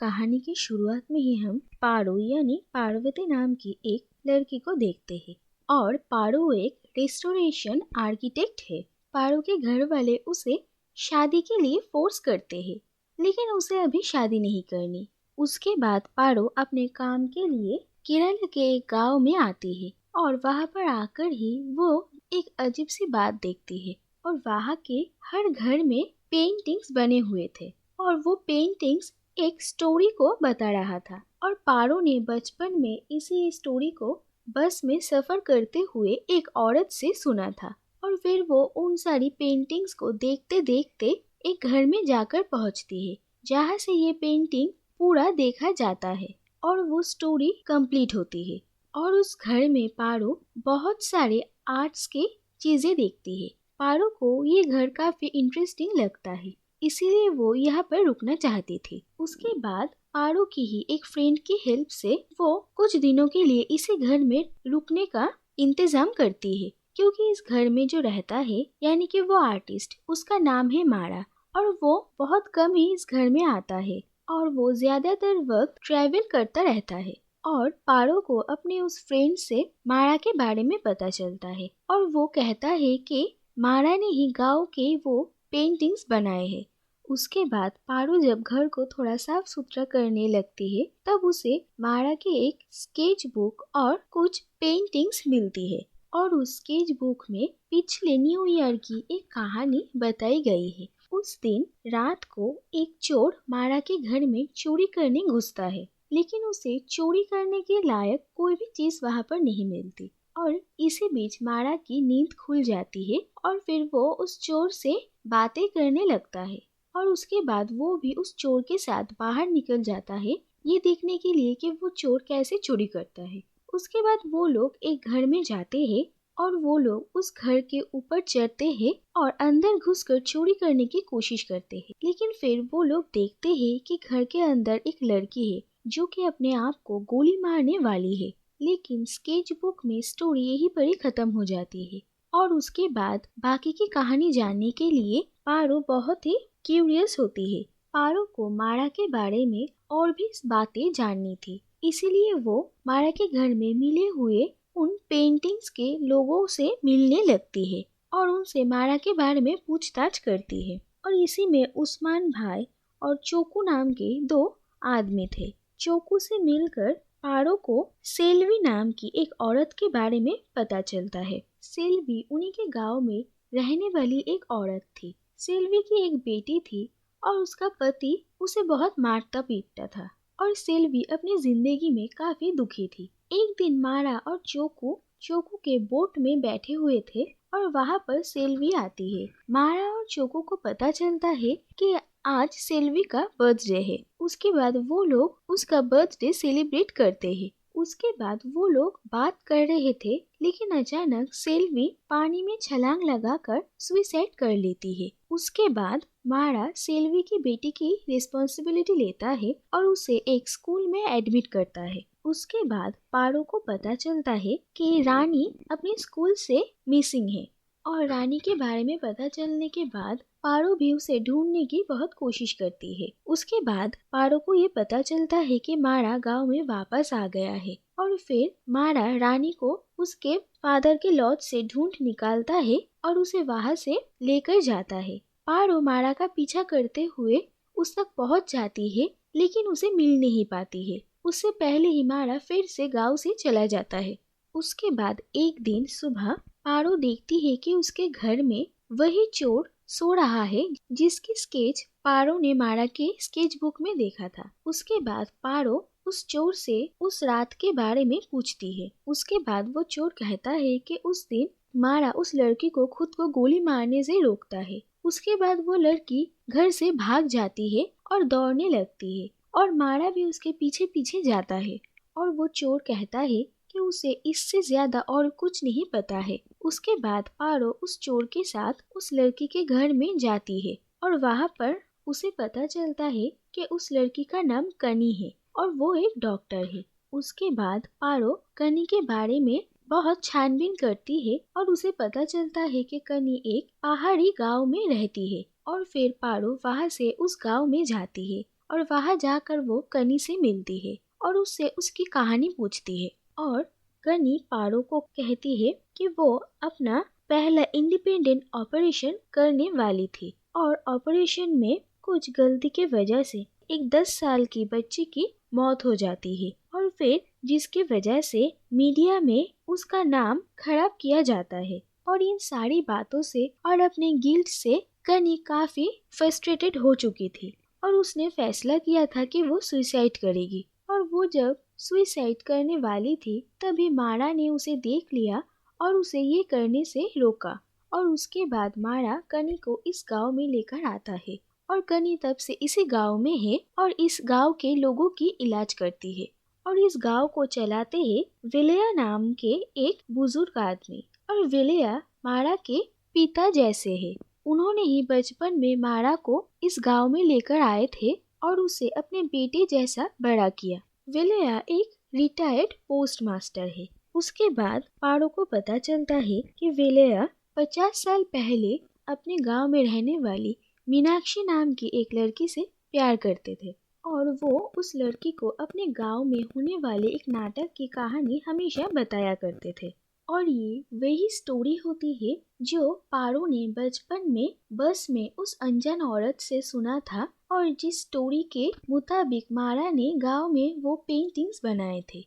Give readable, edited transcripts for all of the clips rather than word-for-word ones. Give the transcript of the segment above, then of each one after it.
कहानी की शुरुआत में ही हम पारो यानी पार्वती नाम की एक लड़की को देखते हैं और पारो एक रेस्टोरेशन आर्किटेक्ट है। पारो के घर वाले उसे शादी के लिए फोर्स करते हैं, लेकिन उसे अभी शादी नहीं करनी। उसके बाद पारो अपने काम के लिए केरल के एक गांव में आती है और वहां पर आकर ही वो एक अजीब सी बात देखती है और वहां के हर घर में पेंटिंग्स बने हुए थे और वो पेंटिंग्स एक स्टोरी को बता रहा था। और पारो ने बचपन में इसी स्टोरी को बस में सफर करते हुए एक औरत से सुना था और फिर वो उन सारी पेंटिंग्स को देखते देखते एक घर में जाकर पहुंचती है जहाँ से ये पेंटिंग पूरा देखा जाता है और वो स्टोरी कंप्लीट होती है। और उस घर में पारो बहुत सारे आर्ट्स के चीजें देखती है। पारो को ये घर काफी इंटरेस्टिंग लगता है, इसीलिए वो यहाँ पर रुकना चाहती थी। उसके बाद पारो की ही एक फ्रेंड की हेल्प से वो कुछ दिनों के लिए इसी घर में रुकने का इंतजाम करती है, क्योंकि इस घर में जो रहता है यानी कि वो आर्टिस्ट, उसका नाम है मारा और वो बहुत कम ही इस घर में आता है और वो ज्यादातर वक्त ट्रैवल करता रहता है। और पारो को अपने उस फ्रेंड से मारा के बारे में पता चलता है और वो कहता है कि मारा ने ही गांव के वो पेंटिंग्स बनाए हैं। उसके बाद पारो जब घर को थोड़ा साफ सुथरा करने लगती है तब उसे मारा की एक स्केच बुक और कुछ पेंटिंग्स मिलती है और उस स्केच बुक में पिछले न्यू ईयर की एक कहानी बताई गई है। उस दिन रात को एक चोर मारा के घर में चोरी करने घुसता है, लेकिन उसे चोरी करने के लायक कोई भी चीज वहाँ पर नहीं मिलती और इसी बीच मारा की नींद खुल जाती है और फिर वो उस चोर से बातें करने लगता है और उसके बाद वो भी उस चोर के साथ बाहर निकल जाता है ये देखने के लिए कि वो चोर कैसे चोरी करता है। उसके बाद वो लोग एक घर में जाते हैं और वो लोग उस घर के ऊपर चढ़ते हैं और अंदर घुसकर चोरी करने की कोशिश करते हैं, लेकिन फिर वो लोग देखते हैं कि घर के अंदर एक लड़की है जो कि अपने आप को गोली मारने वाली है। लेकिन स्केच बुक में स्टोरी यही पर ही खत्म हो जाती है और उसके बाद बाकी की कहानी जानने के लिए पारो बहुत ही क्यूरियस होती है। पारो को मारा के बारे में और भी बातें जाननी थी, इसीलिए वो मारा के घर में मिले हुए उन पेंटिंग्स के लोगों से मिलने लगती है और उनसे मारा के बारे में पूछताछ करती है। और इसी में उस्मान भाई और चोकू नाम के दो आदमी थे। चोकू से मिलकर पारो को सेल्वी नाम की एक औरत के बारे में पता चलता है। सेल्वी उन्हीं के गांव में रहने वाली एक औरत थी। सेल्वी की एक बेटी थी और उसका पति उसे बहुत मारता पीटता था और सेल्वी अपनी जिंदगी में काफी दुखी थी। एक दिन मारा और चोकू के बोट में बैठे हुए थे और वहाँ पर सेल्वी आती है। मारा और चोकू को पता चलता है कि आज सेल्वी का बर्थडे है। उसके बाद वो लोग उसका बर्थडे सेलिब्रेट करते हैं। उसके बाद वो लोग बात कर रहे थे, लेकिन अचानक सेल्वी पानी में छलांग लगाकर सुसाइड कर लेती है। उसके बाद मारा सेल्वी की बेटी की रिस्पॉन्सिबिलिटी लेता है और उसे एक स्कूल में एडमिट करता है। उसके बाद पारो को पता चलता है कि रानी अपने स्कूल से मिसिंग है और रानी के बारे में पता चलने के बाद पारो भी उसे ढूंढने की बहुत कोशिश करती है। उसके बाद पारो को ये पता चलता है कि मारा गांव में वापस आ गया है और फिर मारा रानी को उसके फादर के लॉज से ढूंढ निकालता है और उसे वहां से लेकर जाता है। पारो मारा का पीछा करते हुए उस तक पहुंच जाती है, लेकिन उसे मिल नहीं पाती है। उससे पहले ही मारा फिर से गांव से चला जाता है। उसके बाद एक दिन सुबह पारो देखती है कि उसके घर में वही चोर सो रहा है जिसकी स्केच पारो ने मारा के स्केच बुक में देखा था। उसके बाद पारो उस चोर से उस रात के बारे में पूछती है। उसके बाद वो चोर कहता है कि उस दिन मारा उस लड़की को खुद को गोली मारने से रोकता है। उसके बाद वो लड़की घर से भाग जाती है और दौड़ने लगती है और मारा भी उसके पीछे पीछे जाता है और वो चोर कहता है कि उसे इससे ज्यादा और कुछ नहीं पता है। उसके बाद पारो उस चोर के साथ उस लड़की के घर में जाती है और वहाँ पर उसे पता चलता है कि उस लड़की का नाम कनी है और वो एक डॉक्टर है। उसके बाद पारो कनी के बारे में बहुत छानबीन करती है और उसे पता चलता है कि कनी एक पहाड़ी गांव में रहती है और फिर पारो वहाँ से उस गांव में जाती है और वहाँ जाकर वो कनी से मिलती है और उससे उसकी कहानी पूछती है। और कनी पारो को कहती है कि वो अपना पहला इंडिपेंडेंट ऑपरेशन करने वाली थी और ऑपरेशन में कुछ गलती के वजह से एक 10 साल की बच्ची की मौत हो जाती है और फिर जिसकी वजह से मीडिया में उसका नाम खराब किया जाता है। और इन सारी बातों से और अपने गिल्ट से कनी काफी फ्रस्ट्रेटेड हो चुकी थी और उसने फैसला किया था कि वो सुसाइड करेगी। और वो जब सुसाइड करने वाली थी तभी मारा ने उसे देख लिया और उसे ये करने से रोका। और उसके बाद मारा कनी को इस गांव में लेकर आता है और कनी तब से इसी गांव में है और इस गांव के लोगों की इलाज करती है। और इस गांव को चलाते हैं विलया नाम के एक बुजुर्ग आदमी। और विलया मारा के पिता जैसे है। उन्होंने ही बचपन में मारा को इस गांव में लेकर आए थे और उसे अपने बेटे जैसा बड़ा किया। विलया एक रिटायर्ड पोस्ट मास्टर है। उसके बाद पारो को पता चलता है कि विलया 50 साल पहले अपने गांव में रहने वाली मीनाक्षी नाम की एक लड़की से प्यार करते थे और वो उस लड़की को अपने गांव में होने वाले एक नाटक की कहानी हमेशा बताया करते थे। और ये वही स्टोरी होती है जो पारो ने बचपन में बस में उस अनजान औरत से सुना था और जिस स्टोरी के मुताबिक मारा ने गांव में वो पेंटिंग्स बनाए थे।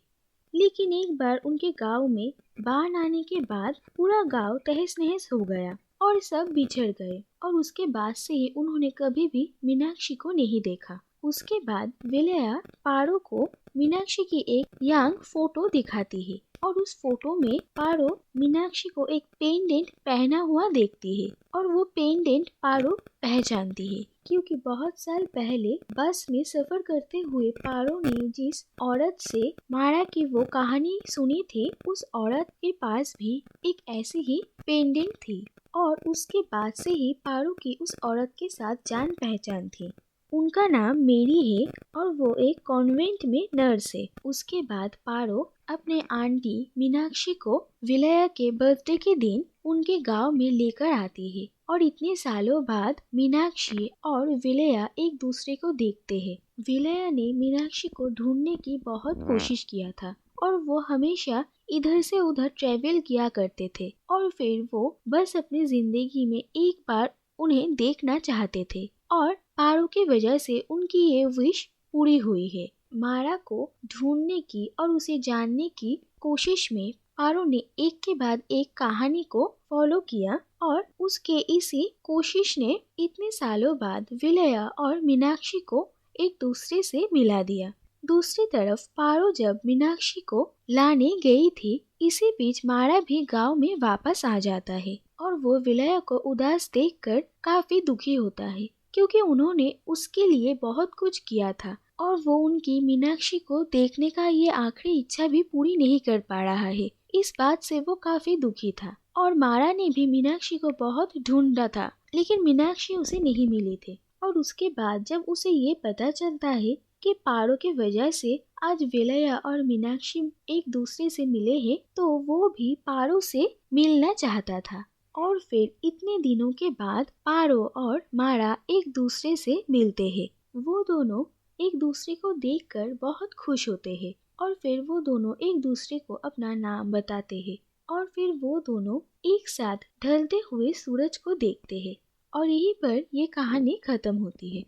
लेकिन एक बार उनके गांव में बाढ़ आने के बाद पूरा गांव तहस नहस हो गया और सब बिछड़ गए और उसके बाद से ही उन्होंने कभी भी मीनाक्षी को नहीं देखा। उसके बाद विलया पारो को मीनाक्षी की एक यंग फोटो दिखाती है और उस फोटो में पारो मीनाक्षी को एक पेंडेंट पहना हुआ देखती है और वो पेंडेंट पारो पहचानती है क्योंकि बहुत साल पहले बस में सफर करते हुए पारो ने जिस औरत से मारा की वो कहानी सुनी थी उस औरत के पास भी एक ऐसी ही पेंडेंट थी और उसके बाद से ही पारो की उस औरत के साथ जान पहचान थी। उनका नाम मेरी है और वो एक कॉन्वेंट में नर्स है। उसके बाद पारो अपने आंटी मीनाक्षी को विलया के बर्थडे के दिन उनके गांव में लेकर आती है और इतने सालों बाद मीनाक्षी और विलया एक दूसरे को देखते हैं। विलया ने मीनाक्षी को ढूंढने की बहुत कोशिश किया था और वो हमेशा इधर से उधर ट्रेवल किया करते थे और फिर वो बस अपनी जिंदगी में एक बार उन्हें देखना चाहते थे और पारो की वजह से उनकी ये विश पूरी हुई है। मारा को ढूंढने की और उसे जानने की कोशिश में पारो ने एक के बाद एक कहानी को फॉलो किया और उसके इसी कोशिश ने इतने सालों बाद विलया और मीनाक्षी को एक दूसरे से मिला दिया। दूसरी तरफ पारो जब मीनाक्षी को लाने गई थी इसी बीच मारा भी गांव में वापस आ जाता है और वो विलया को उदास देखकर काफी दुखी होता है क्योंकि उन्होंने उसके लिए बहुत कुछ किया था और वो उनकी मीनाक्षी को देखने का ये आखिरी इच्छा भी पूरी नहीं कर पा रहा है। इस बात से वो काफी दुखी था और मारा ने भी मीनाक्षी को बहुत ढूंढा था लेकिन मीनाक्षी उसे नहीं मिली थी। और उसके बाद जब उसे ये पता चलता है कि पारो की वजह से आज विलया और मीनाक्षी एक दूसरे से मिले हैं तो वो भी पारो से मिलना चाहता था। और फिर इतने दिनों के बाद पारो और मारा एक दूसरे से मिलते हैं। वो दोनों एक दूसरे को देखकर बहुत खुश होते हैं और फिर वो दोनों एक दूसरे को अपना नाम बताते हैं और फिर वो दोनों एक साथ ढलते हुए सूरज को देखते हैं और यहीं पर ये कहानी खत्म होती है।